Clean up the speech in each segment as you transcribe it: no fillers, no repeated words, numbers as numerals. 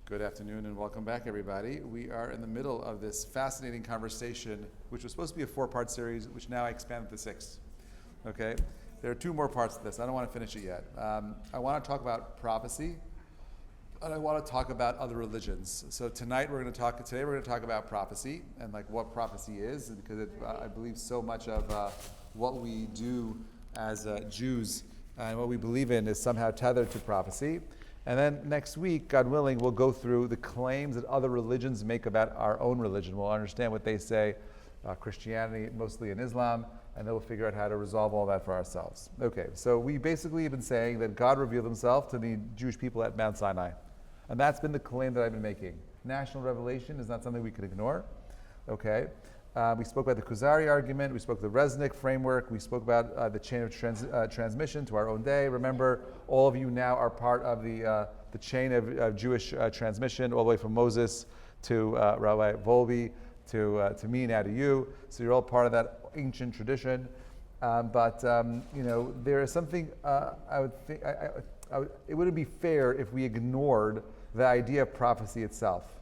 Good afternoon and welcome back, everybody. We are in the middle of this fascinating conversation, which was supposed to be a four-part series, which now I expanded to six. Okay? There are two more parts to this. I don't want to finish it yet. I want to talk about prophecy, and I want to talk about other religions. So today we're going to talk about prophecy and like what prophecy is, because I believe so much of what we do as Jews and what we believe in is somehow tethered to prophecy. And then next week, God willing, we'll go through the claims that other religions make about our own religion. We'll understand what they say, Christianity, mostly in Islam, and then we'll figure out how to resolve all that for ourselves. Okay, so we basically have been saying that God revealed himself to the Jewish people at Mount Sinai. And that's been the claim that I've been making. National revelation is not something we can ignore. Okay, we spoke about the Kuzari argument, we spoke the Resnick framework, we spoke about the chain of transmission to our own day. Remember, all of you now are part of the chain of Jewish transmission, all the way from Moses to Rabbi Volby to me, now to you. So you're all part of that ancient tradition. But there is something I would think, it wouldn't be fair if we ignored the idea of prophecy itself.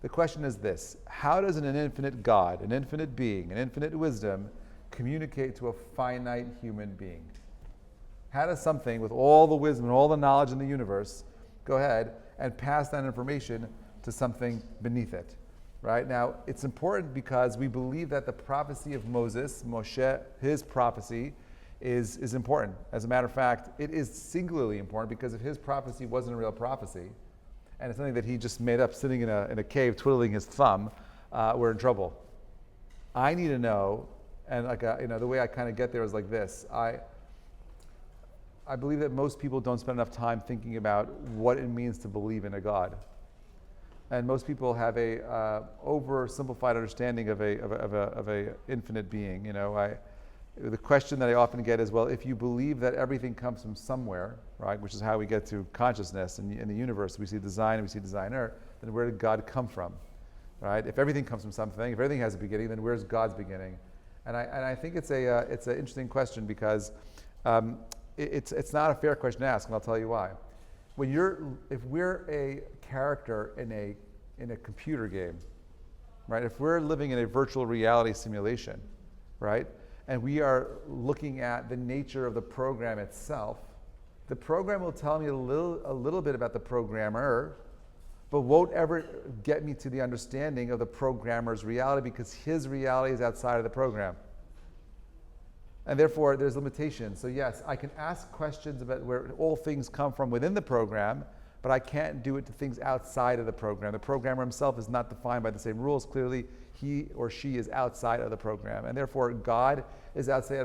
The question is this: how does an infinite God, an infinite being, an infinite wisdom communicate to a finite human being? How does something with all the wisdom and all the knowledge in the universe go ahead and pass that information to something beneath it? Right? Now, it's important because we believe that the prophecy of Moses, Moshe, his prophecy is important. As a matter of fact, it is singularly important because if his prophecy wasn't a real prophecy, and it's something that he just made up sitting in a cave twiddling his thumb, we're in trouble. I need to know, and the way I kind of get there is like this. I believe that most people don't spend enough time thinking about what it means to believe in a God. And most people have a oversimplified understanding of a infinite being. The question that I often get is, well, if you believe that everything comes from somewhere, right, which is how we get to consciousness in the universe, we see design and we see designer, then where did God come from, right? If everything comes from something, if everything has a beginning, then where's God's beginning? And I think it's an interesting question because it's not a fair question to ask, and I'll tell you why. If we're a character in a computer game, right? If we're living in a virtual reality simulation, right? And we are looking at the nature of the program itself, the program will tell me a little bit about the programmer, but won't ever get me to the understanding of the programmer's reality because his reality is outside of the program. And therefore, there's limitations. So yes, I can ask questions about where all things come from within the program, but I can't do it to things outside of the program. The programmer himself is not defined by the same rules. Clearly, he or she is outside of the program. And therefore, God is outside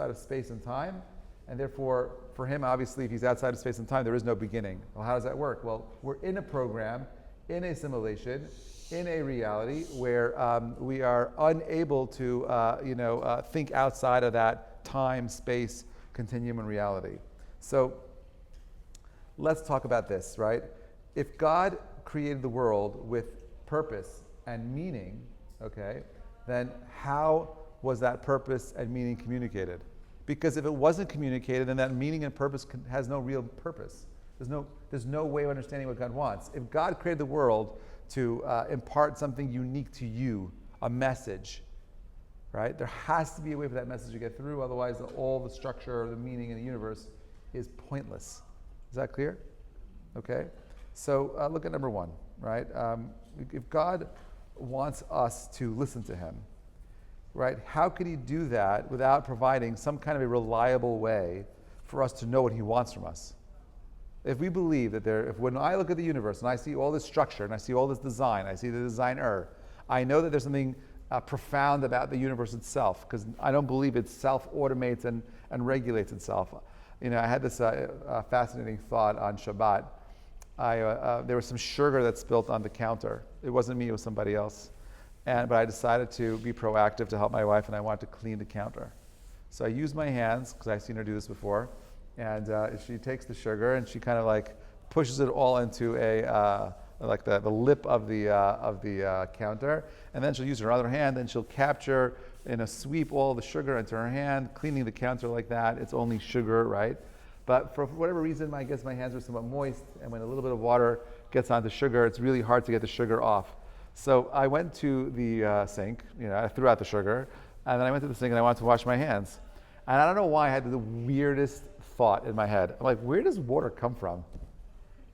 of space and time. And therefore, for him, obviously, if he's outside of space and time, there is no beginning. Well, how does that work? Well, we're in a program, in a simulation, in a reality where we are unable to think outside of that time, space, continuum, and reality. So let's talk about this, right? If God created the world with purpose and meaning, okay, then how was that purpose and meaning communicated? Because if it wasn't communicated, then that meaning and purpose has no real purpose. There's no way of understanding what God wants. If God created the world to impart something unique to you, a message, right? There has to be a way for that message to get through, otherwise all the structure or the meaning in the universe is pointless. Is that clear? Okay. So look at number one, right? If God wants us to listen to him, right, how could he do that without providing some kind of a reliable way for us to know what he wants from us? If we believe that when I look at the universe and I see all this structure and I see all this design, I see the designer, I know that there's something profound about the universe itself, because I don't believe it self-automates and regulates itself. I had this fascinating thought on Shabbat. There was some sugar that spilled on the counter. It wasn't me, it was somebody else. But I decided to be proactive to help my wife, and I wanted to clean the counter. So I used my hands, because I've seen her do this before, and she takes the sugar and she kind of like pushes it all into the lip of the counter, and then she'll use her other hand and she'll capture in a sweep all the sugar into her hand, cleaning the counter like that. It's only sugar, right? But for whatever reason, I guess my hands were somewhat moist, and when a little bit of water gets onto sugar, it's really hard to get the sugar off. So I went to the sink, I threw out the sugar, and then I went to the sink and I wanted to wash my hands. And I don't know why I had the weirdest thought in my head. I'm like, where does water come from?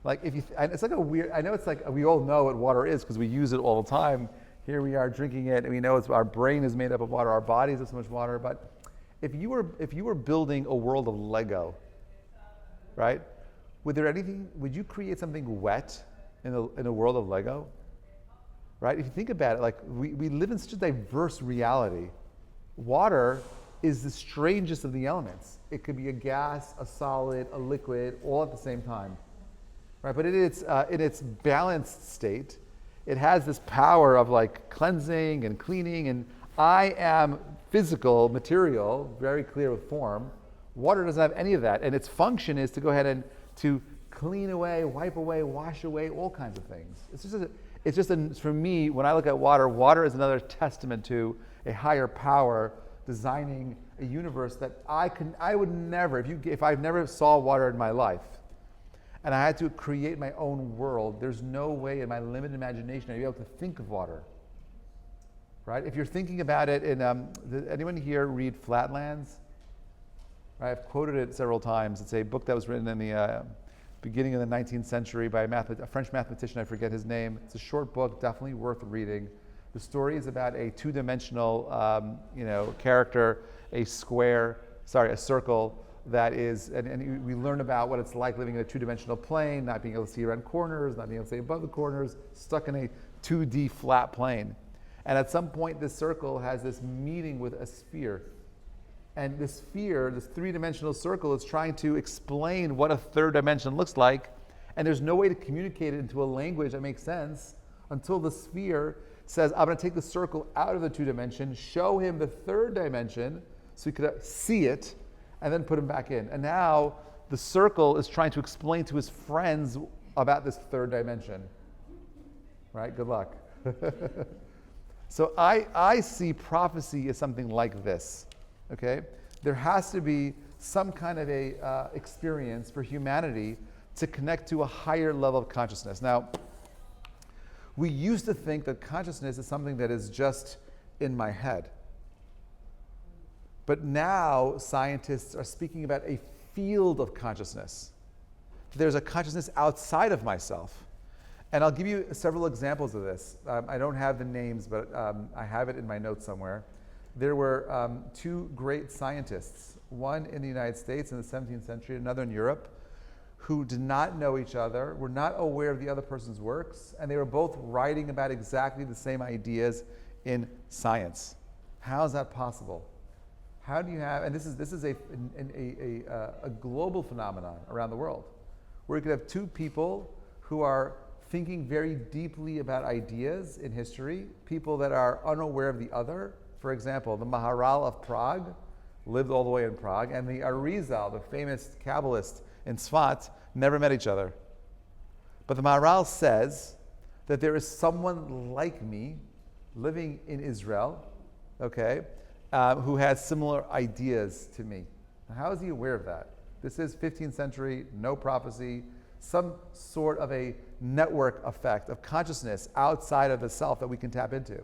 Like, it's like a weird, I know it's like, we all know what water is because we use it all the time. Here we are drinking it, and we know our brain is made up of water, our bodies have so much water. But if you were building a world of Lego, right? Would you create something wet in a world of Lego? Right? If you think about it, like we live in such a diverse reality. Water is the strangest of the elements. It could be a gas, a solid, a liquid, all at the same time. Right? But in its balanced state, it has this power of like cleansing and cleaning, and I am physical material, very clear with form. Water doesn't have any of that, and its function is to go ahead and to clean away, wipe away, wash away, all kinds of things. For me, when I look at water, water is another testament to a higher power designing a universe that I would never, if I've never saw water in my life, and I had to create my own world, there's no way in my limited imagination I'd be able to think of water. Right? If you're thinking about it did anyone here read Flatlands? Right, I've quoted it several times. It's a book that was written in the beginning of the 19th century by a French mathematician, I forget his name. It's a short book, definitely worth reading. The story is about a two-dimensional character, a circle that is, and we learn about what it's like living in a two-dimensional plane, not being able to see around corners, not being able to see above the corners, stuck in a 2D flat plane. And at some point, this circle has this meeting with a sphere. And this sphere, this three-dimensional circle, is trying to explain what a third dimension looks like. And there's no way to communicate it into a language that makes sense until the sphere says, I'm going to take the circle out of the two-dimension, show him the third dimension so he could see it, and then put him back in. And now the circle is trying to explain to his friends about this third dimension. Right? Good luck. So I see prophecy as something like this. Okay, there has to be some kind of a experience for humanity to connect to a higher level of consciousness. Now, we used to think that consciousness is something that is just in my head. But now scientists are speaking about a field of consciousness. There's a consciousness outside of myself. And I'll give you several examples of this. I don't have the names, but I have it in my notes somewhere. There were two great scientists, one in the United States in the 17th century, another in Europe, who did not know each other, were not aware of the other person's works, and they were both writing about exactly the same ideas in science. How is that possible? How do you have, and this is a global phenomenon around the world, where you could have two people who are thinking very deeply about ideas in history, people that are unaware of the other. For example, the Maharal of Prague lived all the way in Prague, and the Arizal, the famous Kabbalist in Tzfat, never met each other. But the Maharal says that there is someone like me living in Israel, okay, who has similar ideas to me. Now, how is he aware of that? This is 15th century, no prophecy, some sort of a network effect of consciousness outside of the self that we can tap into.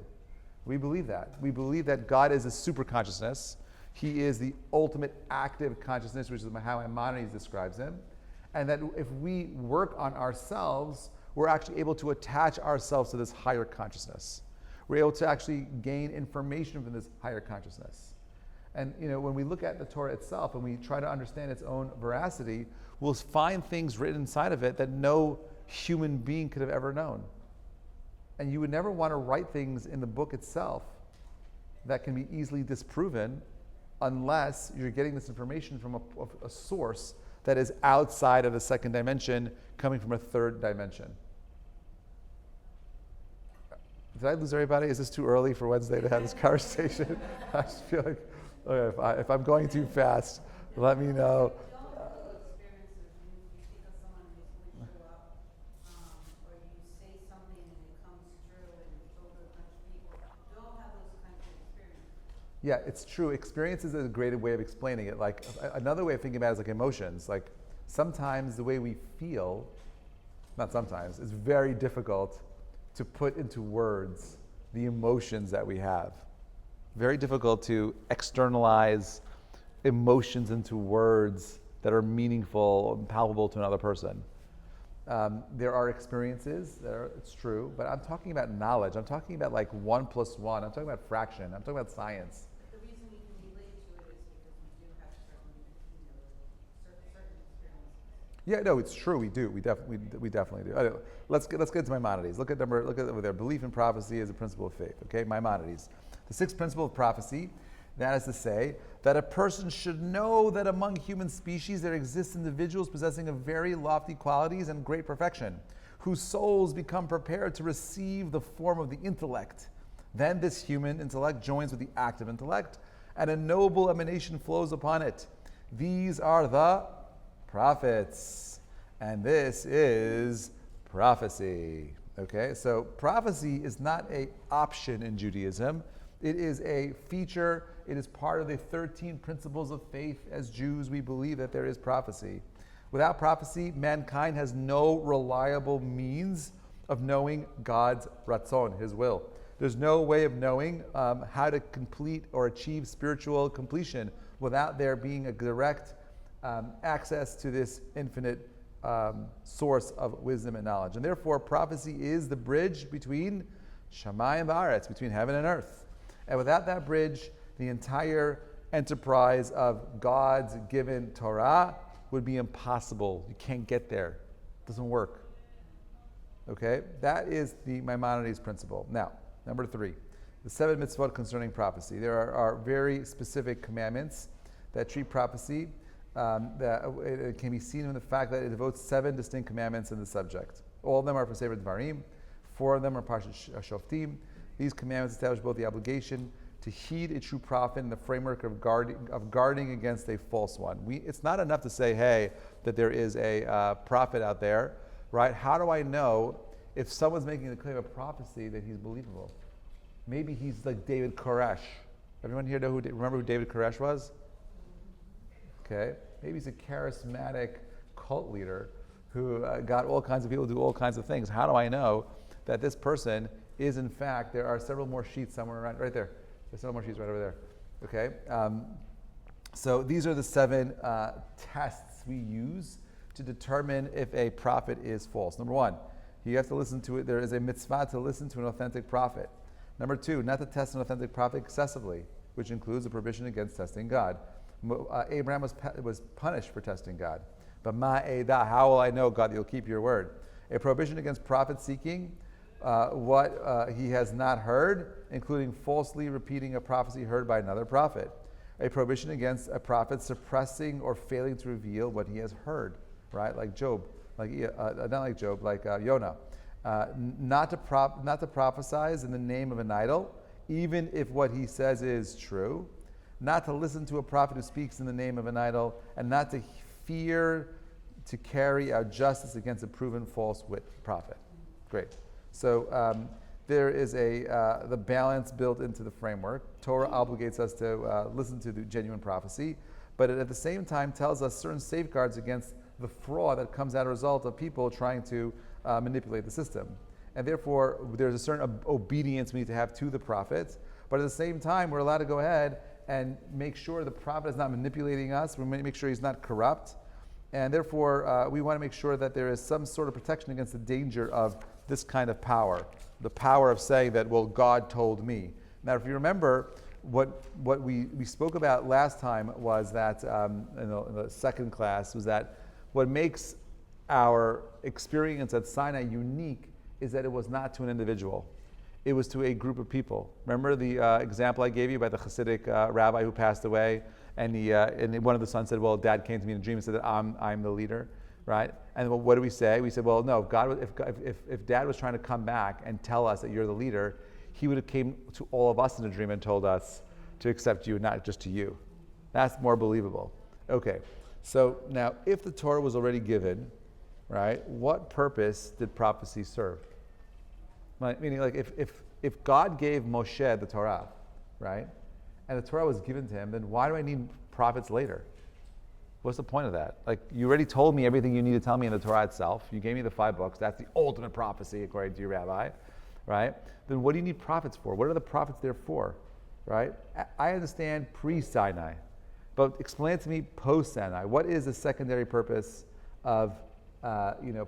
We believe that. We believe that God is a super consciousness. He is the ultimate active consciousness, which is how Maimonides describes him. And that if we work on ourselves, we're actually able to attach ourselves to this higher consciousness. We're able to actually gain information from this higher consciousness. And when we look at the Torah itself and we try to understand its own veracity, we'll find things written inside of it that no human being could have ever known. And you would never want to write things in the book itself that can be easily disproven unless you're getting this information from a source that is outside of the second dimension, coming from a third dimension. Did I lose everybody? Is this too early for Wednesday to have this conversation? I just feel like, okay, if I'm going too fast, let me know. Yeah, it's true. Experience is a great way of explaining it. Like another way of thinking about it is like emotions. Like sometimes the way we feel not sometimes, it's very difficult to put into words the emotions that we have. Very difficult to externalize emotions into words that are meaningful and palpable to another person. There are experiences, it's true, but I'm talking about knowledge. I'm talking about like 1 + 1. I'm talking about fraction. I'm talking about science. But the reason we can relate to it is because we do have certain experiences. Yeah, no, it's true. We do. We definitely do. Okay, let's get into Maimonides. Look at over there. Belief in prophecy is a principle of faith. Okay, Maimonides. The sixth principle of prophecy, that is to say, that a person should know that among human species there exist individuals possessing of very lofty qualities and great perfection, whose souls become prepared to receive the form of the intellect. Then this human intellect joins with the active intellect, and a noble emanation flows upon it. These are the prophets, and this is prophecy. Okay, so prophecy is not an option in Judaism. It is a feature. It is part of the 13 principles of faith. As Jews, we believe that there is prophecy. Without prophecy, mankind has no reliable means of knowing God's ratzon, His will. There's no way of knowing how to complete or achieve spiritual completion without there being a direct access to this infinite source of wisdom and knowledge. And therefore, prophecy is the bridge between Shamayim v'aretz, between heaven and earth. And without that bridge, the entire enterprise of God's given Torah would be impossible. You can't get there. It doesn't work. Okay? That is the Maimonides principle. Now, number 3, the 7 mitzvot concerning prophecy. There are very specific commandments that treat prophecy. That it can be seen in the fact that it devotes 7 distinct commandments in the subject. All of them are for Sefer Dvarim. 4 of them are Parshat Shoftim. These commandments establish both the obligation to heed a true prophet in the framework of guarding against a false one. It's not enough to say, hey, that there is a prophet out there, right? How do I know if someone's making the claim of prophecy that he's believable? Maybe he's like David Koresh. Everyone here remember who David Koresh was? Okay, maybe he's a charismatic cult leader who got all kinds of people to do all kinds of things. How do I know that this person is in fact, there are several more sheets somewhere around, right there. There's several more sheets right over there. Okay, so these are the 7 tests we use to determine if a prophet is false. Number 1, you have to listen to it. There is a mitzvah to listen to an authentic prophet. Number 2, not to test an authentic prophet excessively, which includes a prohibition against testing God. Abraham was punished for testing God. But ma'edah, how will I know, God, that you'll keep your word? A prohibition against prophet seeking what he has not heard, including falsely repeating a prophecy heard by another prophet. A prohibition against a prophet suppressing or failing to reveal what he has heard, right? Like Job, not like Job, like Yonah. Not to prophesize in the name of an idol, even if what he says is true. Not to listen to a prophet who speaks in the name of an idol, and not to fear to carry out justice against a proven false prophet. Great. So there is the balance built into the framework. Torah obligates us to listen to the genuine prophecy, but it at the same time tells us certain safeguards against the fraud that comes as a result of people trying to manipulate the system. And therefore, there's a certain obedience we need to have to the prophet, but at the same time, we're allowed to go ahead and make sure the prophet is not manipulating us. We make sure he's not corrupt. And therefore, we want to make sure that there is some sort of protection against the danger of this kind of power. The power of saying that, well, God told me. Now, if you remember, what we spoke about last time was that, in the second class, was that what makes our experience at Sinai unique is that it was not to an individual. It was to a group of people. Remember the example I gave you about the Hasidic rabbi who passed away, and one of the sons said, "Well, Dad came to me in a dream and said that I'm the leader," right? And what do we say? We said, "Well, no. If Dad was trying to come back and tell us that you're the leader, he would have came to all of us in a dream and told us to accept you, not just to you." That's more believable. Okay. So now, if the Torah was already given, right? What purpose did prophecy serve? Meaning, like, if God gave Moshe the Torah, right, and the Torah was given to him, then why do I need prophets later? What's the point of that? Like, you already told me everything you need to tell me in the Torah itself. You gave me the 5 books. That's the ultimate prophecy, according to your rabbi, right? Then what do you need prophets for? What are the prophets there for, right? I understand pre-Sinai, but explain it to me post-Sinai. What is the secondary purpose of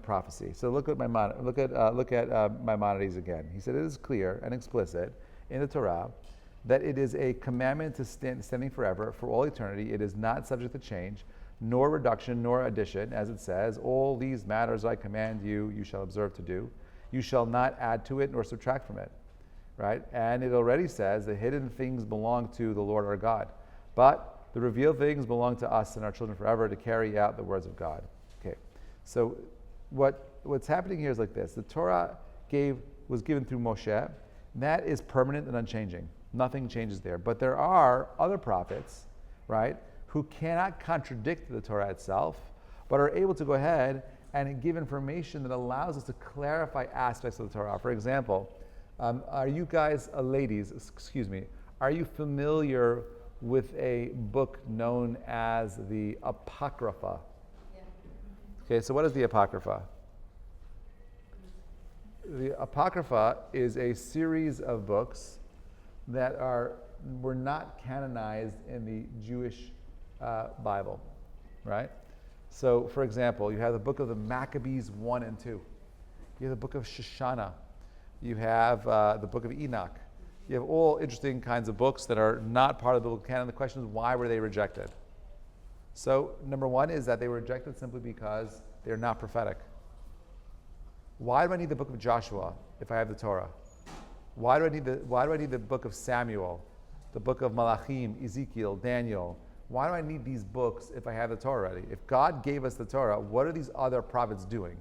prophecy? So look at Maimonides again. He said it is clear and explicit in the Torah that it is a commandment to standing forever for all eternity. It is not subject to change, nor reduction, nor addition, as it says, all these matters I command you, you shall observe to do. You shall not add to it nor subtract from it, right? And it already says the hidden things belong to the Lord our God, but the revealed things belong to us and our children forever to carry out the words of God. Okay, so what's happening here is like this. The Torah was given through Moshe, and that is permanent and unchanging. Nothing changes there. But there are other prophets, right, who cannot contradict the Torah itself, but are able to go ahead and give information that allows us to clarify aspects of the Torah. For example, are you guys, ladies, are you familiar with a book known as the Apocrypha? Yeah. Okay, so what is the Apocrypha? The Apocrypha is a series of books that were not canonized in the Jewish Bible, right? So, for example, you have the book of the Maccabees 1 and 2. You have the book of Shoshana. You have the book of Enoch. You have all interesting kinds of books that are not part of the biblical canon. The question is, why were they rejected? So, number one is that they were rejected simply because they're not prophetic. Why do I need the book of Joshua if I have the Torah? Why do I need the book of Samuel, the book of Malachim, Ezekiel, Daniel? Why do I need these books if I have the Torah already? If God gave us the Torah, what are these other prophets doing?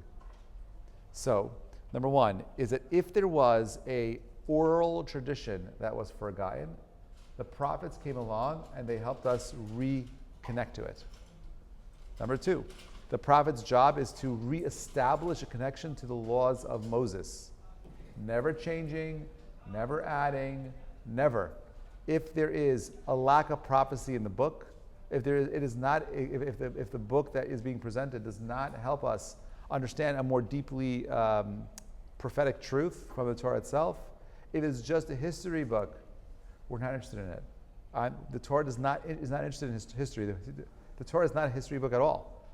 So, number one is that if there was a oral tradition that was forgotten, the prophets came along and they helped us reconnect to it. Number two, the prophet's job is to reestablish a connection to the laws of Moses. Never changing, never adding, never. If there is a lack of prophecy in the book, if the book that is being presented does not help us understand a more deeply prophetic truth from the Torah itself, it is just a history book. We're not interested in it. The Torah is not interested in history. The Torah is not a history book at all.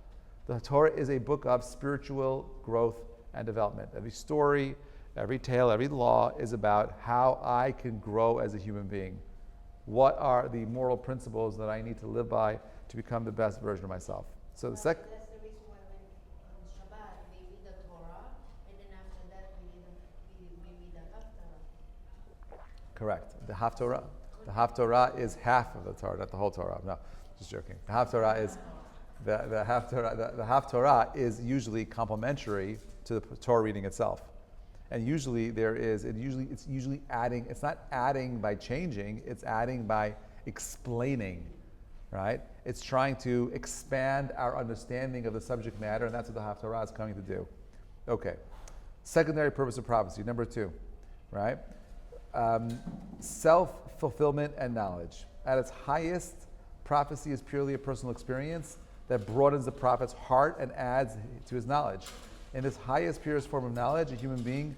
The Torah is a book of spiritual growth and development. Every story, every tale, every law is about how I can grow as a human being. What are the moral principles that I need to live by to become the best version of myself? So the second. That's the reason why when on Shabbat we read the Torah, and then after that we read the Haftarah. Correct. The Haftarah. The Haftarah is half of the Torah, not the whole Torah. No, just joking. The Haftarah is the Haftarah is usually complementary to the Torah reading itself. And usually it's usually adding, it's not adding by changing, it's adding by explaining, right? It's trying to expand our understanding of the subject matter, and that's what the Haftarah is coming to do. Okay. Secondary purpose of prophecy, number 2, right? Self-fulfillment and knowledge. At its highest, prophecy is purely a personal experience that broadens the prophet's heart and adds to his knowledge. In this highest, purest form of knowledge, a human being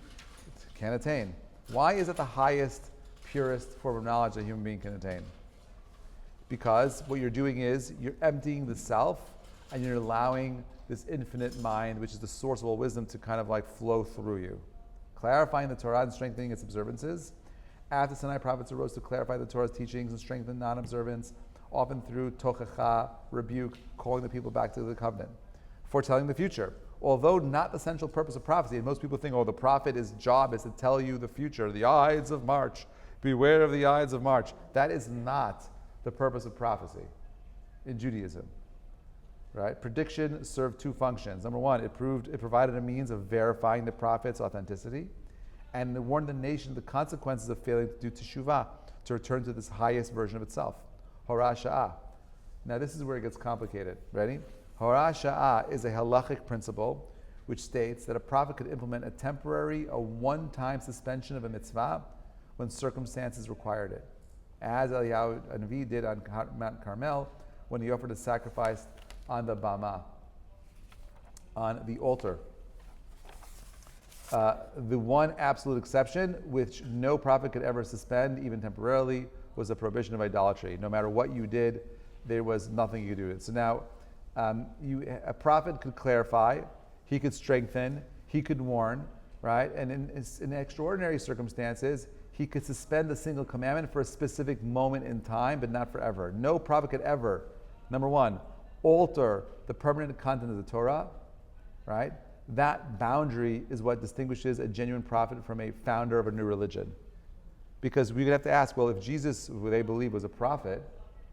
can attain. Why is it the highest, purest form of knowledge a human being can attain? Because what you're doing is you're emptying the self and you're allowing this infinite mind, which is the source of all wisdom, to kind of like flow through you. Clarifying the Torah and strengthening its observances. After Sinai, prophets arose to clarify the Torah's teachings and strengthen non-observance, often through tochacha, rebuke, calling the people back to the covenant. Foretelling the future. Although not the central purpose of prophecy, and most people think, the prophet's job is to tell you the future, the Ides of March. Beware of the Ides of March. That is not the purpose of prophecy in Judaism. Right? Prediction served 2 functions. Number 1, it provided a means of verifying the prophet's authenticity, and it warned the nation of the consequences of failing to do teshuvah, to return to this highest version of itself. Horah Sha'ah. Now this is where it gets complicated. Ready? Horah Sha'ah is a halachic principle which states that a prophet could implement a one-time suspension of a mitzvah when circumstances required it, as Eliyahu Hanavi did on Mount Carmel when he offered a sacrifice on the bama, on the altar. The one absolute exception, which no prophet could ever suspend, even temporarily, was the prohibition of idolatry. No matter what you did, there was nothing you could do with it. So now, a prophet could clarify, he could strengthen, he could warn, right? And in extraordinary circumstances, he could suspend the single commandment for a specific moment in time, but not forever. No prophet could ever, number one, alter the permanent content of the Torah, right? That boundary is what distinguishes a genuine prophet from a founder of a new religion. Because we would have to ask, well, if Jesus, who they believe was a prophet,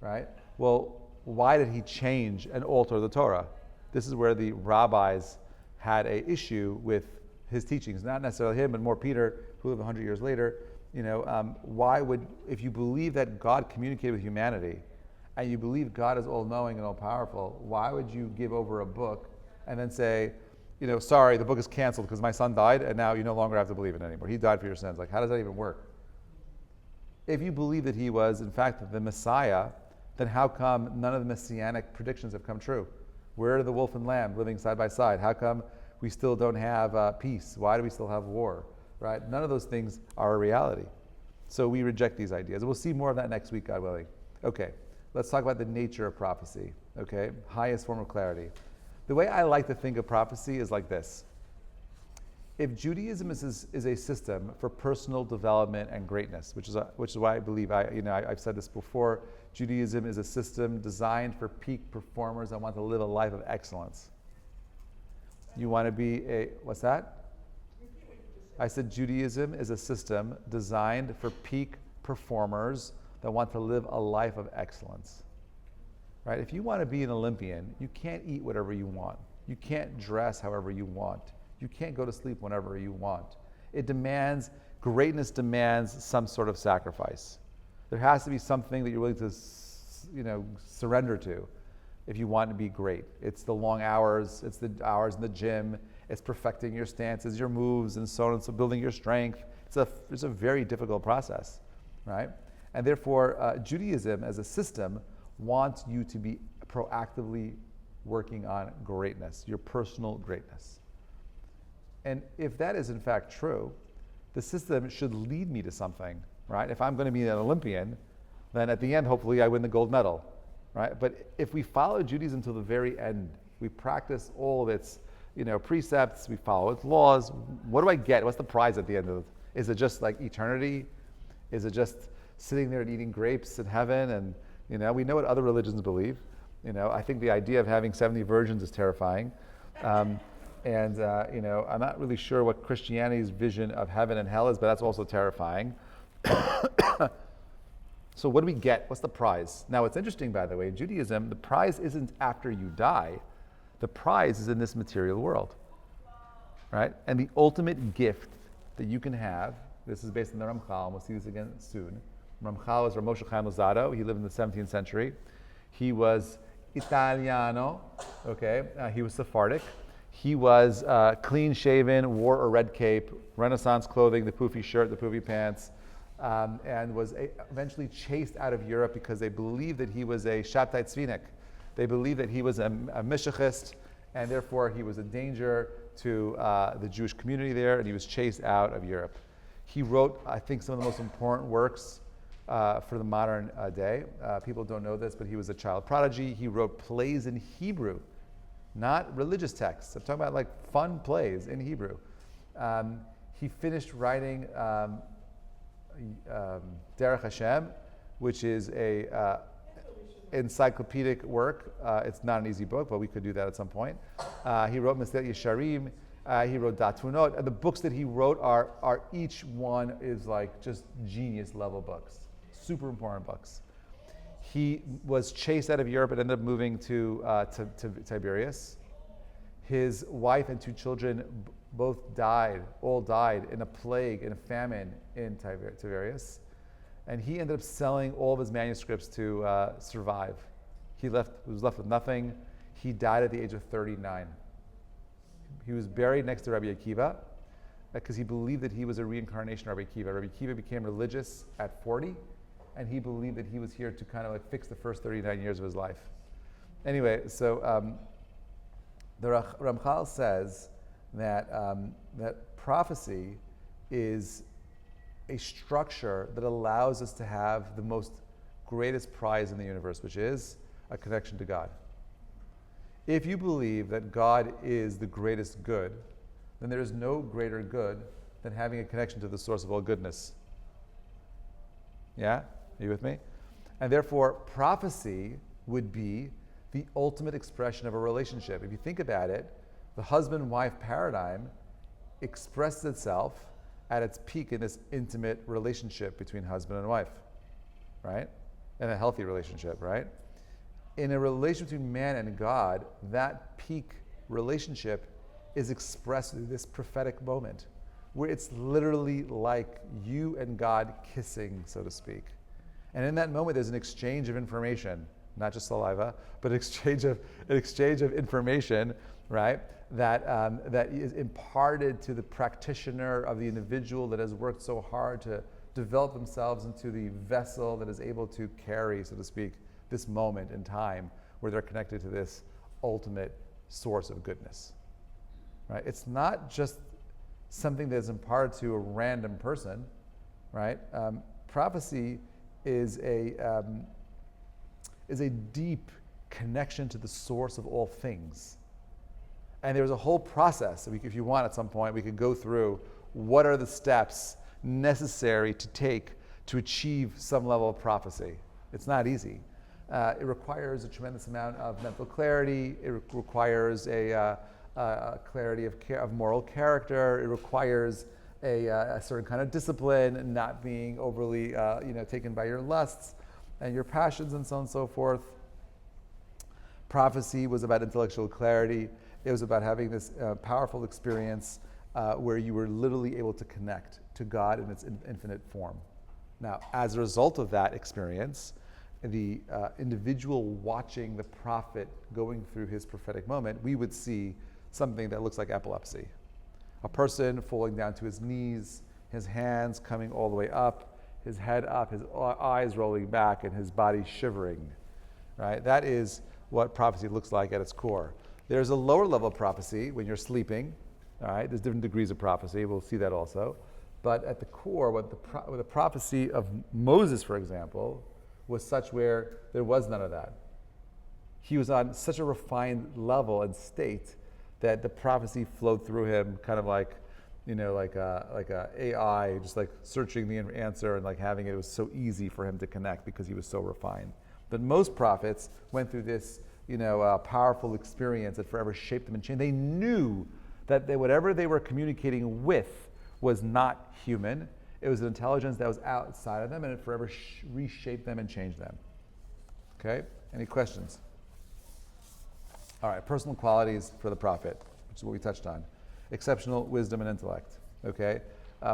right? Well, why did he change and alter the Torah? This is where the rabbis had an issue with his teachings. Not necessarily him, but more Peter, who lived 100 years later. Why would, if you believe that God communicated with humanity, and you believe God is all-knowing and all-powerful, why would you give over a book and then say, sorry, the book is canceled because my son died, and now you no longer have to believe it anymore. He died for your sins. Like, how does that even work? If you believe that he was, in fact, the Messiah, then how come none of the messianic predictions have come true? Where are the wolf and lamb living side by side? How come we still don't have peace? Why do we still have war? Right? None of those things are a reality. So we reject these ideas. We'll see more of that next week, God willing. Okay, let's talk about the nature of prophecy. Okay, highest form of clarity. The way I like to think of prophecy is like this. If Judaism is a system for personal development and greatness, which is why I believe I've said this before, Judaism is a system designed for peak performers that want to live a life of excellence. You want to be what's that? I said Judaism is a system designed for peak performers that want to live a life of excellence. Right? If you want to be an Olympian, you can't eat whatever you want. You can't dress however you want. You can't go to sleep whenever you want. Greatness demands some sort of sacrifice. There has to be something that you're willing to, surrender to if you want to be great. It's the long hours, it's the hours in the gym, it's perfecting your stances, your moves, and so on and so, building your strength. It's a very difficult process, right? And therefore, Judaism as a system wants you to be proactively working on greatness, your personal greatness. And if that is in fact true, the system should lead me to something, right? If I'm going to be an Olympian, then at the end, hopefully, I win the gold medal, right? But if we follow Judaism to the very end, we practice all of its, precepts, we follow its laws, what do I get? What's the prize at the end of it? Is it just like eternity? Is it just sitting there and eating grapes in heaven? And we know what other religions believe. I think the idea of having 70 virgins is terrifying. I'm not really sure what Christianity's vision of heaven and hell is, but that's also terrifying. So what do we get? What's the prize? Now, what's interesting, by the way, in Judaism, the prize isn't after you die. The prize is in this material world, right? And the ultimate gift that you can have, this is based on the Ramchal, and we'll see this again soon. Ramchal was Rav Moshe Chaim Luzzatto. He lived in the 17th century. He was Italiano, okay? He was Sephardic. He was clean-shaven, wore a red cape, Renaissance clothing, the poofy shirt, the poofy pants, and was eventually chased out of Europe because they believed that he was a Shabtai Tzvinik. They believed that he was a Mishachist, and therefore he was a danger to the Jewish community there, and he was chased out of Europe. He wrote, I think, some of the most important works for the modern day. People don't know this, but he was a child prodigy. He wrote plays in Hebrew, not religious texts. I'm talking about like fun plays in Hebrew. He finished writing Derech Hashem, which is a encyclopedic work. It's not an easy book, but we could do that at some point. He wrote Mesilat Yesharim. He wrote Datunot. And the books that he wrote are each one is like just genius level books, super important books. He was chased out of Europe and ended up moving to Tiberias. His wife and two children all died in a plague, in a famine in Tiberias. And he ended up selling all of his manuscripts to survive. He was left with nothing. He died at the age of 39. He was buried next to Rabbi Akiva because he believed that he was a reincarnation of Rabbi Akiva. Rabbi Akiva became religious at 40, and he believed that he was here to kind of like fix the first 39 years of his life. Anyway, so the Ramchal says that that prophecy is a structure that allows us to have the most greatest prize in the universe, which is a connection to God. If you believe that God is the greatest good, then there is no greater good than having a connection to the source of all goodness. Yeah? Are you with me? And therefore, prophecy would be the ultimate expression of a relationship. If you think about it, the husband-wife paradigm expresses itself at its peak in this intimate relationship between husband and wife, right? And a healthy relationship, right? In a relationship between man and God, that peak relationship is expressed through this prophetic moment, where it's literally like you and God kissing, so to speak. And in that moment, there's an exchange of information, not just saliva, but an exchange of information, right? That is imparted to the practitioner of the individual that has worked so hard to develop themselves into the vessel that is able to carry, so to speak, this moment in time where they're connected to this ultimate source of goodness, right? It's not just something that's imparted to a random person, right? Prophecy is a deep connection to the source of all things. And there's a whole process. If you want, at some point, we could go through what are the steps necessary to take to achieve some level of prophecy. It's not easy. It requires a tremendous amount of mental clarity. It requires a clarity of moral character. It requires a certain kind of discipline, not being overly taken by your lusts and your passions and so on and so forth. Prophecy was about intellectual clarity. It was about having this powerful experience where you were literally able to connect to God in its infinite form. Now, as a result of that experience, the individual watching the prophet going through his prophetic moment, we would see something that looks like epilepsy. A person falling down to his knees, his hands coming all the way up, his head up, his eyes rolling back, and his body shivering. Right? That is what prophecy looks like at its core. There's a lower level of prophecy when you're sleeping. All right? There's different degrees of prophecy. We'll see that also. But at the core, what the prophecy of Moses, for example, was such where there was none of that. He was on such a refined level and state that the prophecy flowed through him, kind of like a AI, just like searching the answer and like having it. It was so easy for him to connect because he was so refined. But most prophets went through this, powerful experience that forever shaped them and changed. They knew that whatever they were communicating with was not human. It was an intelligence that was outside of them, and it forever reshaped them and changed them. Okay? Any questions? All right, personal qualities for the prophet, which is what we touched on. Exceptional wisdom and intellect. Okay?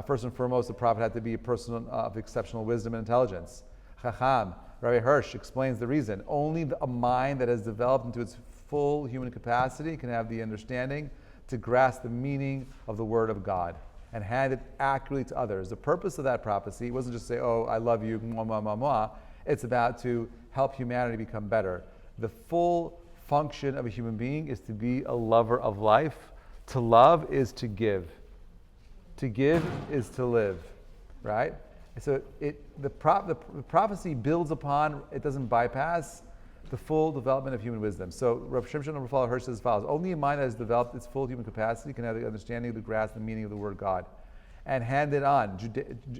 First and foremost, the prophet had to be a person of exceptional wisdom and intelligence. Chacham, Rabbi Hirsch explains the reason. Only a mind that has developed into its full human capacity can have the understanding to grasp the meaning of the word of God and hand it accurately to others. The purpose of that prophecy wasn't just to say, oh, I love you, mwah, mwah, mwah, mwah. It's about to help humanity become better. The full function of a human being is to be a lover of life. To love is to give. To give is to live, right? So the prophecy builds upon, it doesn't bypass the full development of human wisdom. So Rav Shimshon Raphael Hirsch says as follows: only a mind that has developed its full human capacity can have the understanding, the grasp, the meaning of the word God, and hand it on.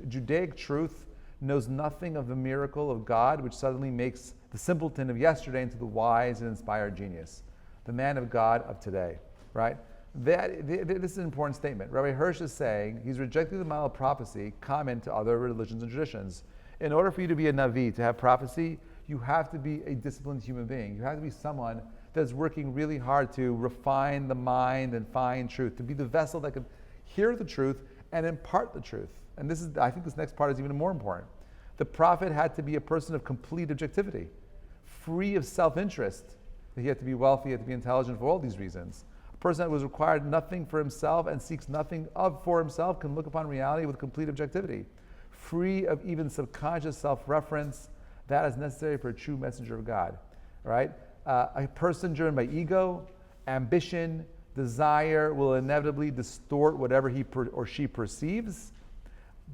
Judaic truth knows nothing of the miracle of God, which suddenly makes the simpleton of yesterday into the wise and inspired genius, the man of God of today, right? This is an important statement. Rabbi Hirsch is saying he's rejecting the model of prophecy common to other religions and traditions. In order for you to be a Navi, to have prophecy, you have to be a disciplined human being. You have to be someone that's working really hard to refine the mind and find truth, to be the vessel that can hear the truth and impart the truth. And I think this next part is even more important. The prophet had to be a person of complete objectivity, free of self-interest. He had to be wealthy, he had to be intelligent for all these reasons. A person that was required nothing for himself and seeks nothing for himself can look upon reality with complete objectivity, free of even subconscious self-reference. That is necessary for a true messenger of God, right? A person driven by ego, ambition, desire will inevitably distort whatever he or she perceives,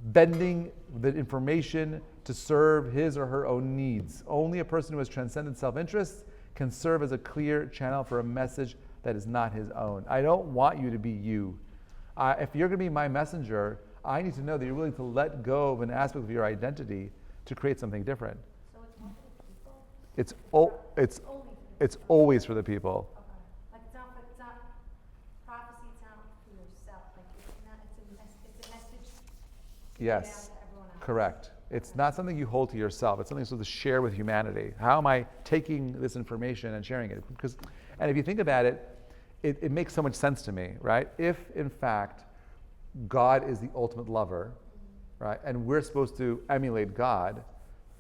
bending the information to serve his or her own needs. Only a person who has transcended self-interest can serve as a clear channel for a message that is not his own. I don't want you to be you. If you're going to be my messenger, I need to know that you're willing to let go of an aspect of your identity to create something different. So it's more for the people? It's Only for the it's always for the people. Okay. Like it's not prophecy, it's not for yourself. Like it's a message to get out Yes, to everyone else. correct. It's not something you hold to yourself. It's something you're supposed to share with humanity. How am I taking this information and sharing it? And if you think about it, it makes so much sense to me, right? If, in fact, God is the ultimate lover, right, and we're supposed to emulate God,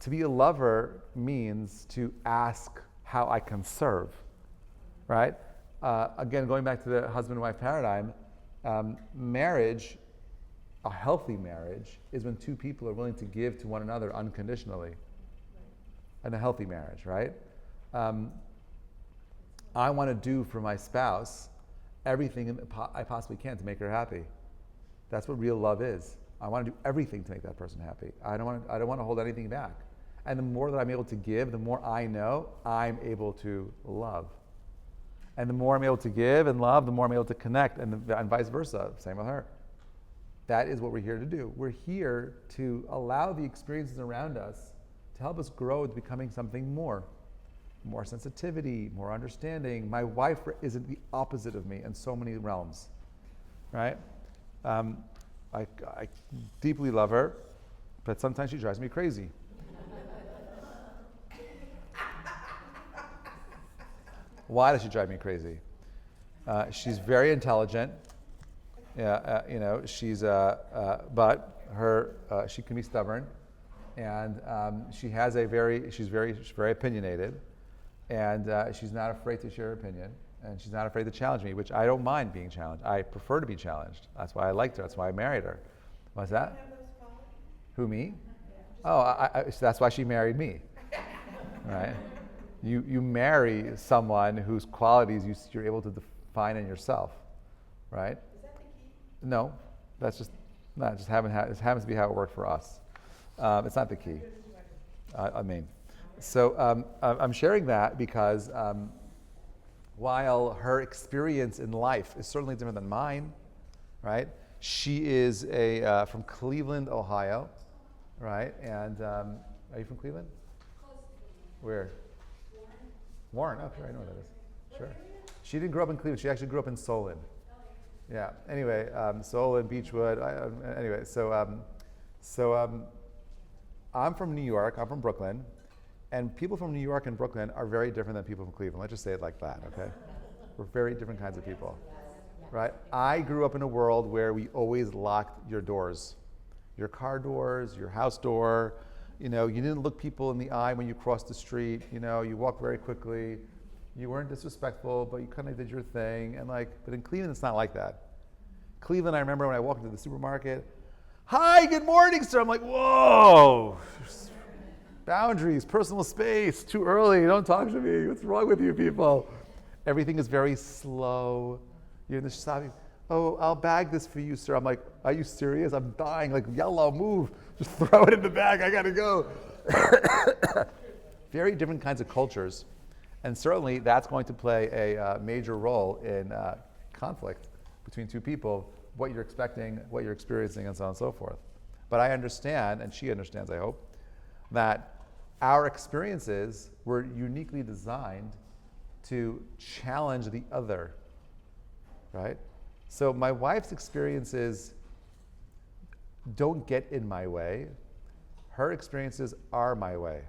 to be a lover means to ask how I can serve, right? Again, going back to the husband-wife paradigm, marriage, a healthy marriage, is when two people are willing to give to one another unconditionally. And a healthy marriage, right? I want to do for my spouse everything I possibly can to make her happy. That's what real love is. I want to do everything to make that person happy. I don't want to hold anything back. And the more that I'm able to give, the more I know I'm able to love. And the more I'm able to give and love, the more I'm able to connect, and vice versa. Same with her. That is what we're here to do. We're here to allow the experiences around us to help us grow into becoming something more. More sensitivity, more understanding. My wife isn't the opposite of me in so many realms, right? I deeply love her, but sometimes she drives me crazy. Why does she drive me crazy? She's very intelligent. She's she can be stubborn, and she's very opinionated, and she's not afraid to share her opinion, and she's not afraid to challenge me, which I don't mind being challenged. I prefer to be challenged. That's why I liked her. That's why I married her. What's that? Who, me? Oh, that's why she married me, right? You marry someone whose qualities you're able to define in yourself, right? Is that the key? No, it happens to be how it worked for us. It's not the key. So I'm sharing that because while her experience in life is certainly different than mine, right? She is from Cleveland, Ohio, right? And are you from Cleveland? Where? Warren. Oh, sure, I know where that is. Sure. She didn't grow up in Cleveland. She actually grew up in Solon. Yeah. Anyway, Solon, Beechwood. I'm from New York. I'm from Brooklyn, and people from New York and Brooklyn are very different than people from Cleveland. Let's just say it like that, okay? We're very different kinds of people, right? I grew up in a world where we always locked your doors, your car doors, your house door. You didn't look people in the eye when you crossed the street. You walked very quickly. You weren't disrespectful, but you kind of did your thing. But in Cleveland, it's not like that. Cleveland, I remember when I walked into the supermarket, "Hi, good morning, sir." I'm like, whoa, boundaries, personal space, too early, don't talk to me. What's wrong with you people? Everything is very slow. You're in the shop. "Oh, I'll bag this for you, sir." I'm like, "Are you serious? I'm dying." Like, "Yellow, move. Just throw it in the bag. I got to go." Very different kinds of cultures. And certainly that's going to play a major role in conflict between two people, what you're expecting, what you're experiencing, and so on and so forth. But I understand, and she understands, I hope, that our experiences were uniquely designed to challenge the other, right? So my wife's experiences don't get in my way. Her experiences are my way.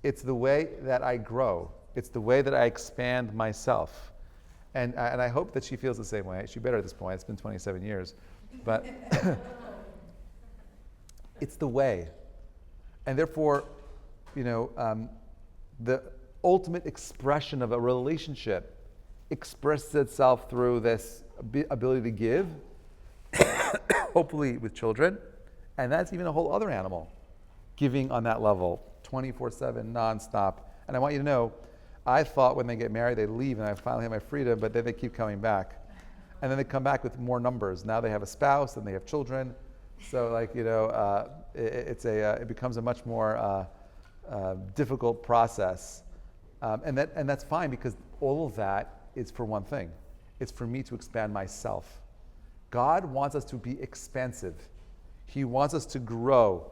It's the way that I grow. It's the way that I expand myself. And I hope that she feels the same way. She better at this point. It's been 27 years. But it's the way. And therefore, the ultimate expression of a relationship expresses itself through this ability to give, hopefully with children. And that's even a whole other animal, giving on that level, 24/7, nonstop, And I want you to know, I thought when they get married, they leave and I finally have my freedom, but then they keep coming back. And then they come back with more numbers. Now they have a spouse and they have children. So it becomes a much more difficult process. And that's fine, because all of that is for one thing. It's for me to expand myself. God wants us to be expansive. He wants us to grow.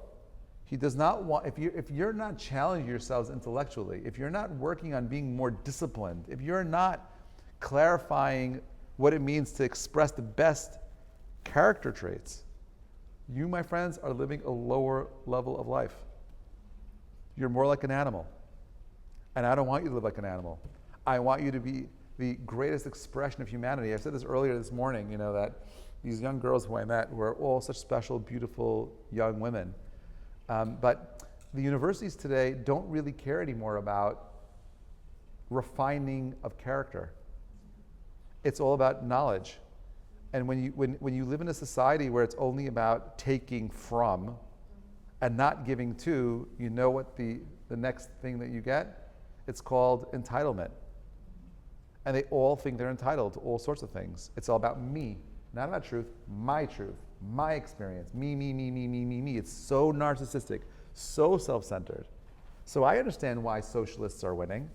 He does not want, if you're not challenging yourselves intellectually, if you're not working on being more disciplined, if you're not clarifying what it means to express the best character traits, you, my friends, are living a lower level of life. You're more like an animal. And I don't want you to live like an animal. I want you to be the greatest expression of humanity. I said this earlier this morning, that these young girls who I met were all such special, beautiful young women. But the universities today don't really care anymore about refining of character. It's all about knowledge. And when you live in a society where it's only about taking from and not giving to, you know what the next thing that you get? It's called entitlement. And they all think they're entitled to all sorts of things. It's all about me, not about truth, my experience, me. It's so narcissistic, so self-centered. So I understand why socialists are winning.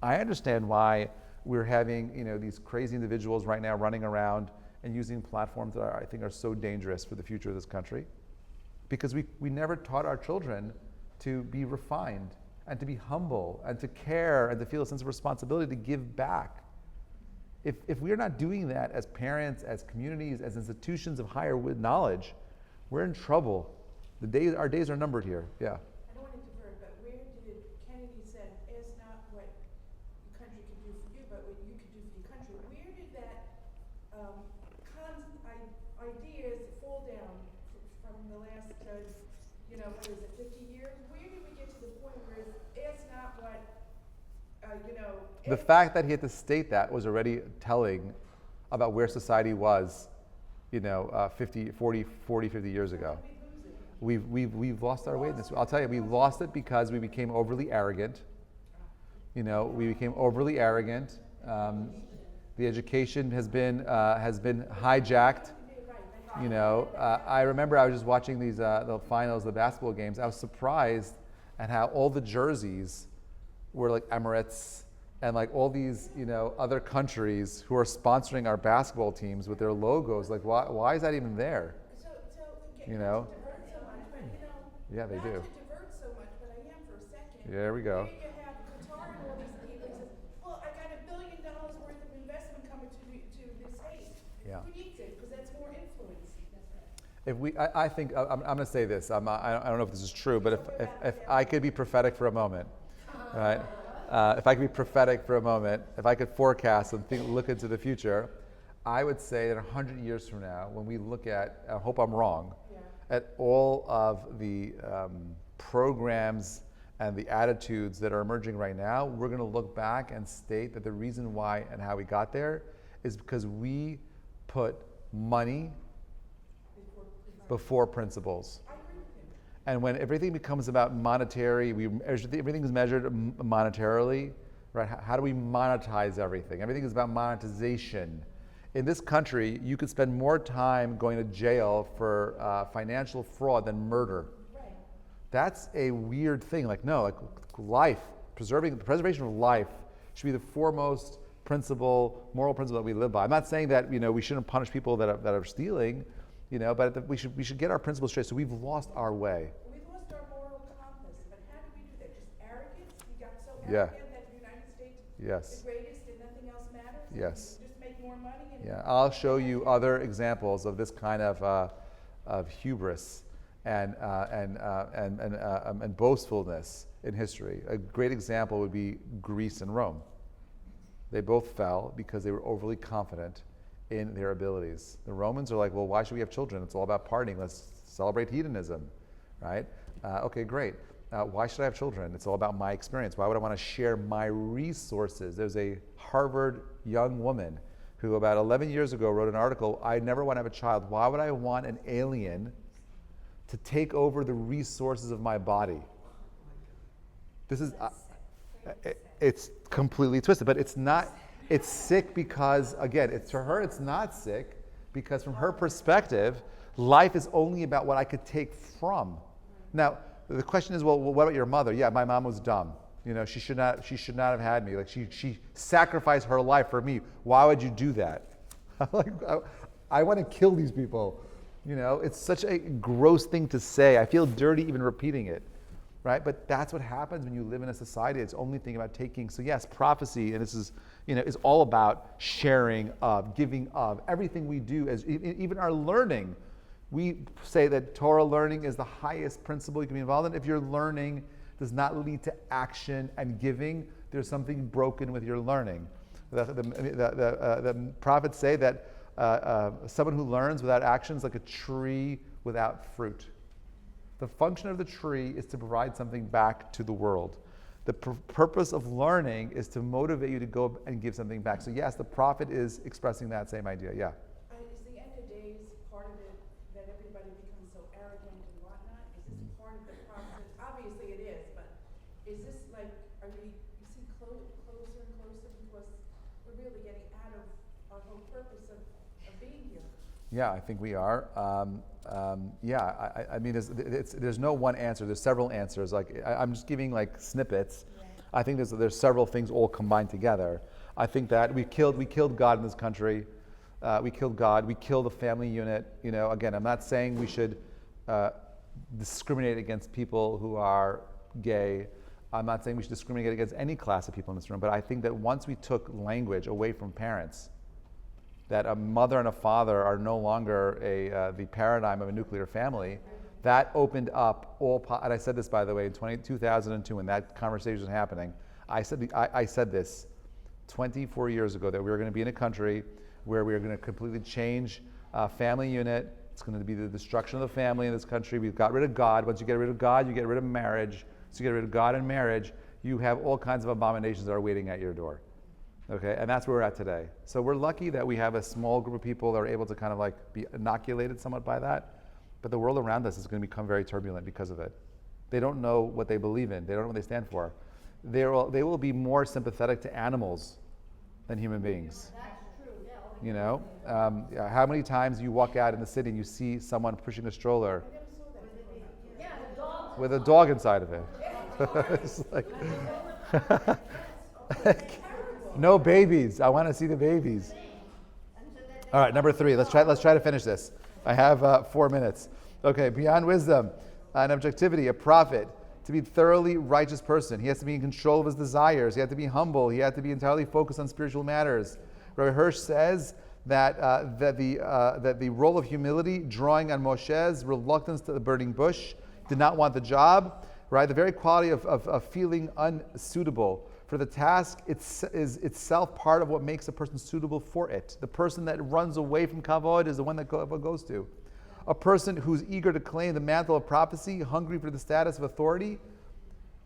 I understand why we're having these crazy individuals right now running around and using platforms that I think are so dangerous for the future of this country. Because we never taught our children to be refined and to be humble and to care and to feel a sense of responsibility to give back. If we're not doing that as parents, as communities, as institutions of higher knowledge, we're in trouble. Our days are numbered here. Yeah. I don't want to divert, but where did Kennedy said, ask not what your country can do for you, but what you can do for your country. Where did that ideas fall down from the last, what is it, 50 years? Where did we get to the point where it's ask not what, The fact that he had to state that was already telling about where society was, 50 years ago. We've lost our way in this. I'll tell you, we lost it because we became overly arrogant. We became overly arrogant. The education has been hijacked. I remember I was just watching these the finals, the basketball games. I was surprised at how all the jerseys were like Emirates and like all these other countries who are sponsoring our basketball teams with their logos. Like, why is that even there? So You know? divert so much, but Yeah, they not do. to divert so much, but I am for a second. There we go. Where you have Qatar and all these people that says, well, I got $1 billion worth of investment coming to the States. Yeah. Who needs it? Because that's more influence. I think I'm going to say this. I don't know if this is true, but if I could be prophetic for a moment, right? If I could be prophetic for a moment, if I could forecast and look into the future, I would say that 100 years from now, when we look at, I hope I'm wrong, at all of the programs and the attitudes that are emerging right now, we're going to look back and state that the reason why and how we got there is because we put money before principles. And when everything becomes about monetary, everything is measured monetarily, right? How do we monetize everything? Everything is about monetization. In this country, you could spend more time going to jail for financial fraud than murder. Right. That's a weird thing. Life, preservation of life should be the foremost moral principle that we live by. I'm not saying that we shouldn't punish people that are stealing, but we should get our principles straight. So we've lost our way. We've lost our moral compass, but how did we do that? Just arrogance? We got so Yeah. arrogant that the United States Yes. is the greatest and nothing else matters? Yes. Just make more money? Yeah, I'll show you other examples of this kind of hubris and boastfulness in history. A great example would be Greece and Rome. They both fell because they were overly confident in their abilities. The Romans are like, well, why should we have children? It's all about partying. Let's celebrate hedonism, right? Okay, great. Why should I have children? It's all about my experience. Why would I want to share my resources? There's a Harvard young woman who about 11 years ago wrote an article, I never want to have a child. Why would I want an alien to take over the resources of my body? This is It's completely twisted, but it's not. It's sick because, again, to her, it's not sick because from her perspective, life is only about what I could take from. Now, the question is, well, what about your mother? Yeah, my mom was dumb. She should not have had me. Like she sacrificed her life for me. Why would you do that? I want to kill these people. It's such a gross thing to say. I feel dirty even repeating it, right? But that's what happens when you live in a society that's only thinking about taking. So yes, prophecy, and this is, is all about sharing of, giving of. Everything we do, as even our learning, we say that Torah learning is the highest principle you can be involved in. If your learning does not lead to action and giving, there's something broken with your learning. The prophets say that someone who learns without action is like a tree without fruit. The function of the tree is to provide something back to the world. The purpose of learning is to motivate you to go and give something back. So yes, the prophet is expressing that same idea, yeah. Is the end of days part of it that everybody becomes so arrogant and whatnot? Is this part of the process? Obviously it is, but is this like, you see closer and closer because we're really getting out of our whole purpose of being here? Yeah, I think we are. I mean, there's no one answer. There's several answers. I'm just giving like snippets. Yeah. I think there's several things all combined together. I think that we killed God in this country. We killed God. We killed the family unit. Again, I'm not saying we should discriminate against people who are gay. I'm not saying we should discriminate against any class of people in this room. But I think that once we took language away from parents, that a mother and a father are no longer the paradigm of a nuclear family, that opened up and I said this, by the way, in 2002 when that conversation was happening. I said this 24 years ago, that we were going to be in a country where we were going to completely change family unit. It's going to be the destruction of the family in this country. We've got rid of God. Once you get rid of God, you get rid of marriage. So you get rid of God and marriage, you have all kinds of abominations that are waiting at your door. Okay, and that's where we're at today. So we're lucky that we have a small group of people that are able to kind of like be inoculated somewhat by that. But the world around us is going to become very turbulent because of it. They don't know what they believe in. They don't know what they stand for. They will be more sympathetic to animals than human beings. That's true, yeah. How many times you walk out in the city and you see someone pushing a stroller Yeah, the dogs. with a dog inside of it? It's like, no babies. I want to see the babies. All right, number 3. Let's try to finish this. I have 4 minutes. Okay, beyond wisdom and objectivity, a prophet, to be a thoroughly righteous person. He has to be in control of his desires. He had to be humble. He had to be entirely focused on spiritual matters. Rabbi Hirsch says that the role of humility, drawing on Moshe's reluctance to the burning bush, did not want the job, right? The very quality of feeling unsuitable for the task is itself part of what makes a person suitable for it. The person that runs away from kavod is the one that kavod goes to. A person who's eager to claim the mantle of prophecy, hungry for the status of authority,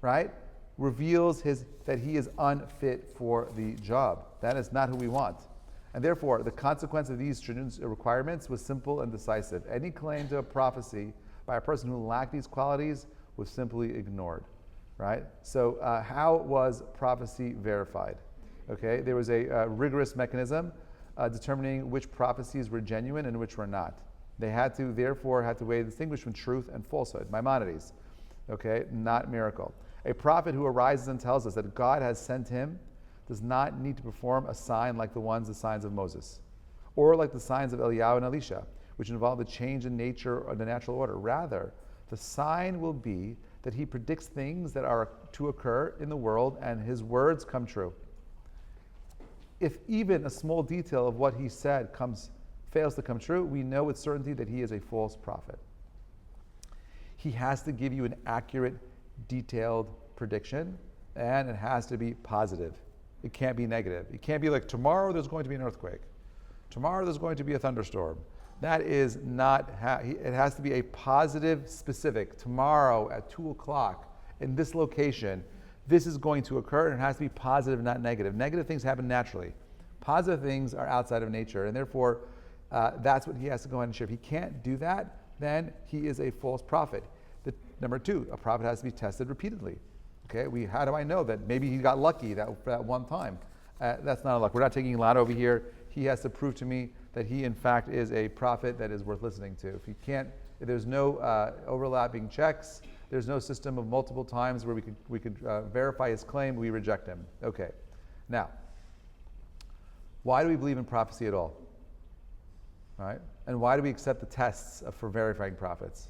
right, reveals that he is unfit for the job. That is not who we want. And therefore, the consequence of these stringent requirements was simple and decisive. Any claim to a prophecy by a person who lacked these qualities was simply ignored. Right? So how was prophecy verified? Okay, there was a rigorous mechanism determining which prophecies were genuine and which were not. They therefore had to weigh distinguish between truth and falsehood. Maimonides, okay, not miracle. A prophet who arises and tells us that God has sent him does not need to perform a sign like the signs of Moses, or like the signs of Eliyahu and Elisha, which involve a change in nature or the natural order. Rather, the sign will be that he predicts things that are to occur in the world and his words come true. If even a small detail of what he said fails to come true, we know with certainty that he is a false prophet. He has to give you an accurate, detailed prediction, and it has to be positive. It can't be negative. It can't be like, tomorrow there's going to be an earthquake. Tomorrow there's going to be a thunderstorm. That is not it has to be a positive, specific. Tomorrow at 2 o'clock in this location, this is going to occur, and it has to be positive, not negative. Negative things happen naturally. Positive things are outside of nature, and therefore, that's what he has to go ahead and share. If he can't do that, then he is a false prophet. Number 2, a prophet has to be tested repeatedly. Okay, how do I know that maybe he got lucky that one time? That's not a luck. We're not taking Lot over here. He has to prove to me that he, in fact, is a prophet that is worth listening to. If there's no overlapping checks, there's no system of multiple times where we could verify his claim, we reject him. Okay, now, why do we believe in prophecy at all? Right? And why do we accept the tests for verifying prophets?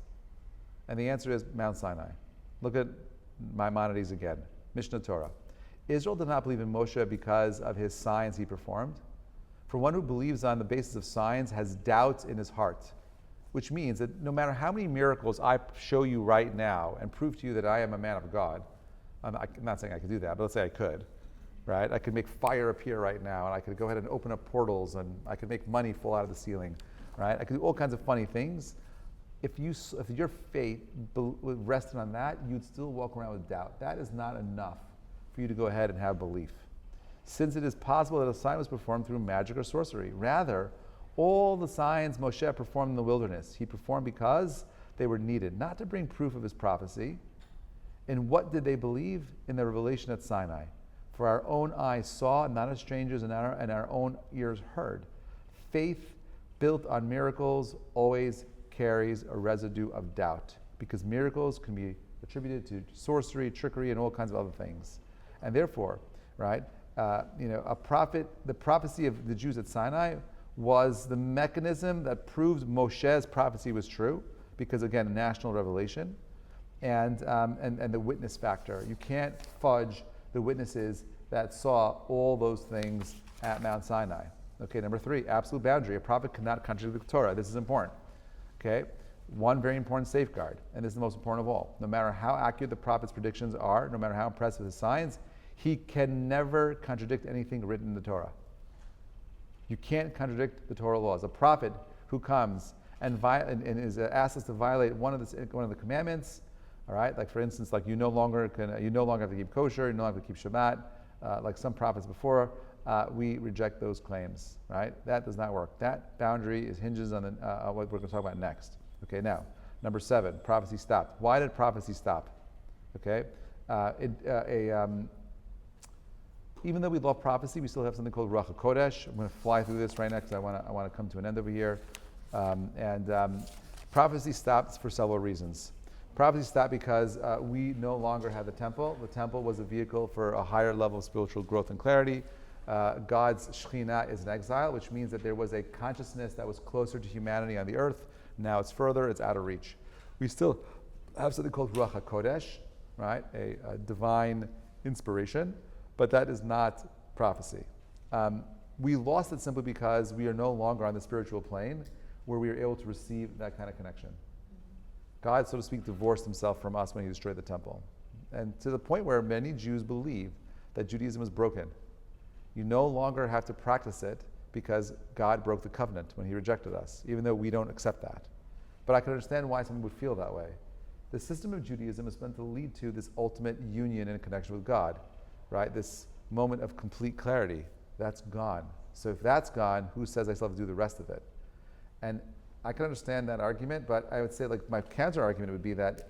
And the answer is Mount Sinai. Look at Maimonides again, Mishnah Torah. Israel did not believe in Moshe because of his signs he performed. For one who believes on the basis of signs has doubt in his heart, which means that no matter how many miracles I show you right now and prove to you that I am a man of God, I'm not saying I could do that, but let's say I could, right? I could make fire appear right now, and I could go ahead and open up portals, and I could make money fall out of the ceiling, right? I could do all kinds of funny things. If your faith rested on that, you'd still walk around with doubt. That is not enough for you to go ahead and have belief. Since it is possible that a sign was performed through magic or sorcery. Rather, all the signs Moshe performed in the wilderness, he performed because they were needed, not to bring proof of his prophecy. In what did they believe? In the revelation at Sinai. For our own eyes saw, not as strangers, and our own ears heard. Faith built on miracles always carries a residue of doubt, because miracles can be attributed to sorcery, trickery, and all kinds of other things. And therefore, right, the prophecy of the Jews at Sinai was the mechanism that proved Moshe's prophecy was true, because again, a national revelation, and the witness factor. You can't fudge the witnesses that saw all those things at Mount Sinai. Okay, number 3, absolute boundary. A prophet cannot contradict the Torah. This is important. Okay, one very important safeguard, and this is the most important of all. No matter how accurate the prophet's predictions are, no matter how impressive his signs, he can never contradict anything written in the Torah. You can't contradict the Torah laws. A prophet who comes and is asked us to violate one of the commandments, all right, like for instance, like you no longer have to keep kosher, you no longer have to keep Shabbat, like some prophets before. We reject those claims, right? That does not work. That boundary hinges on what we're going to talk about next. Okay, now, number 7, prophecy stopped. Why did prophecy stop? Okay, even though we love prophecy, we still have something called Ruach HaKodesh. I'm going to fly through this right now because I want to come to an end over here. Prophecy stopped for several reasons. Prophecy stopped because we no longer have the temple. The temple was a vehicle for a higher level of spiritual growth and clarity. God's Shekhinah is in exile, which means that there was a consciousness that was closer to humanity on the earth. Now it's further, it's out of reach. We still have something called Ruach HaKodesh, right? A divine inspiration, but that is not prophecy. We lost it simply because we are no longer on the spiritual plane where we are able to receive that kind of connection. God, so to speak, divorced himself from us when he destroyed the temple. And to the point where many Jews believe that Judaism is broken. You no longer have to practice it because God broke the covenant when he rejected us, even though we don't accept that. But I can understand why someone would feel that way. The system of Judaism is meant to lead to this ultimate union and connection with God, right? This moment of complete clarity. That's gone. So if that's gone, who says I still have to do the rest of it? And I can understand that argument, but I would say, like, my counter argument would be that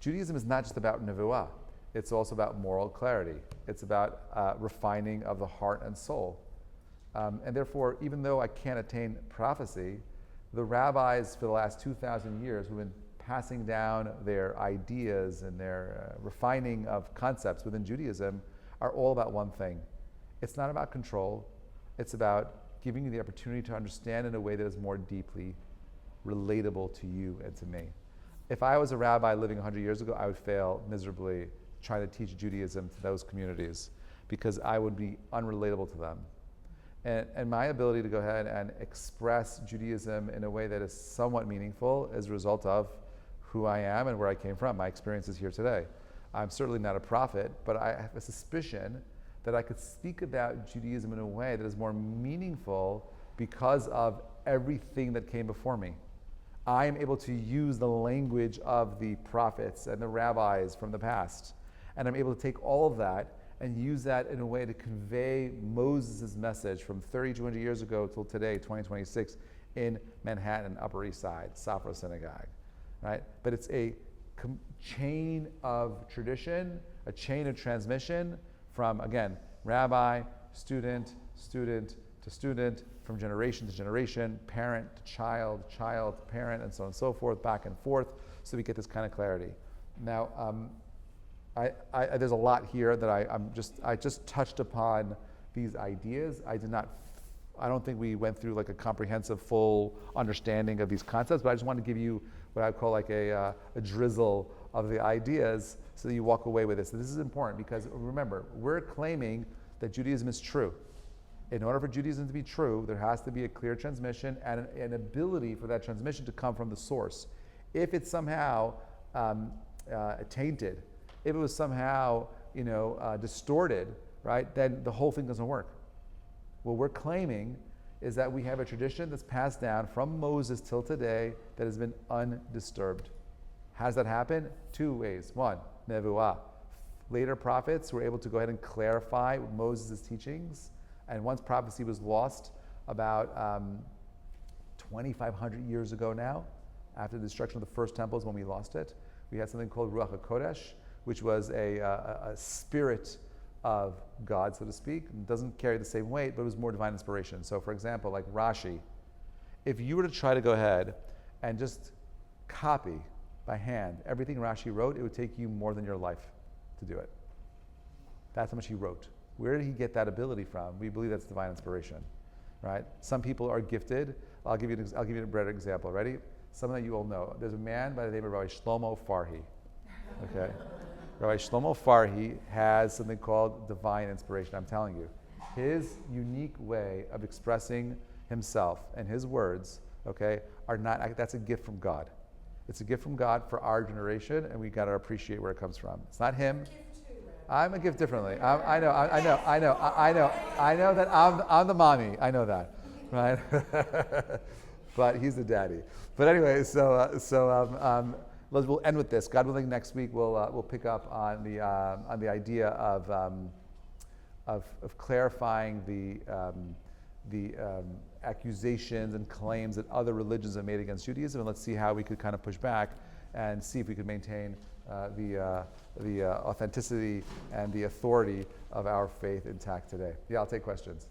Judaism is not just about nevuah. It's also about moral clarity. It's about refining of the heart and soul. And therefore, even though I can't attain prophecy, the rabbis for the last 2,000 years who've been passing down their ideas and their refining of concepts within Judaism are all about one thing. It's not about control. It's about giving you the opportunity to understand in a way that is more deeply relatable to you and to me. If I was a rabbi living 100 years ago, I would fail miserably trying to teach Judaism to those communities because I would be unrelatable to them. And my ability to go ahead and express Judaism in a way that is somewhat meaningful is a result of who I am and where I came from, my experiences here today. I'm certainly not a prophet, but I have a suspicion that I could speak about Judaism in a way that is more meaningful because of everything that came before me. I am able to use the language of the prophets and the rabbis from the past. And I'm able to take all of that and use that in a way to convey Moses' message from 3,200 years ago till today, 2026, in Manhattan, Upper East Side, Safra Synagogue, right? But it's a chain of tradition, a chain of transmission from, again, rabbi, student, student to student, from generation to generation, parent to child, child to parent, and so on and so forth, back and forth, so we get this kind of clarity. Now, there's a lot here that I just touched upon these ideas. I don't think we went through like a comprehensive, full understanding of these concepts, but I just want to give you what I call like a drizzle of the ideas so that you walk away with this. So this is important because remember, we're claiming that Judaism is true. In order for Judaism to be true, there has to be a clear transmission and an ability for that transmission to come from the source. If it's somehow tainted, if it was somehow distorted, right, then the whole thing doesn't work. What we're claiming is that we have a tradition that's passed down from Moses till today that has been undisturbed. How does that happen? Two ways. One, nevuah. Later prophets were able to go ahead and clarify Moses' teachings, and once prophecy was lost about 2,500 years ago now, after the destruction of the first temple is when we lost it, we had something called Ruach HaKodesh, which was a spirit of God, so to speak. It doesn't carry the same weight, but it was more divine inspiration. So for example, like Rashi, if you were to try to go ahead and just copy by hand everything Rashi wrote, it would take you more than your life to do it. That's how much he wrote. Where did he get that ability from? We believe that's divine inspiration, right? Some people are gifted. I'll give you a better example. Ready? Someone that you all know. There's a man by the name of Rabbi Shlomo Farhi. Okay? Rabbi Shlomo Farhi has something called divine inspiration. I'm telling you. His unique way of expressing himself and his words, okay, that's a gift from God. It's a gift from God for our generation, and we got to appreciate where it comes from. It's not him. I'm a gift differently. I know that I'm the mommy. I know that, right? But he's the daddy. But anyway, we'll end with this. God willing, next week we'll pick up on the idea of clarifying the accusations and claims that other religions have made against Judaism, and let's see how we could kind of push back and see if we could maintain the authenticity and the authority of our faith intact today. Yeah, I'll take questions.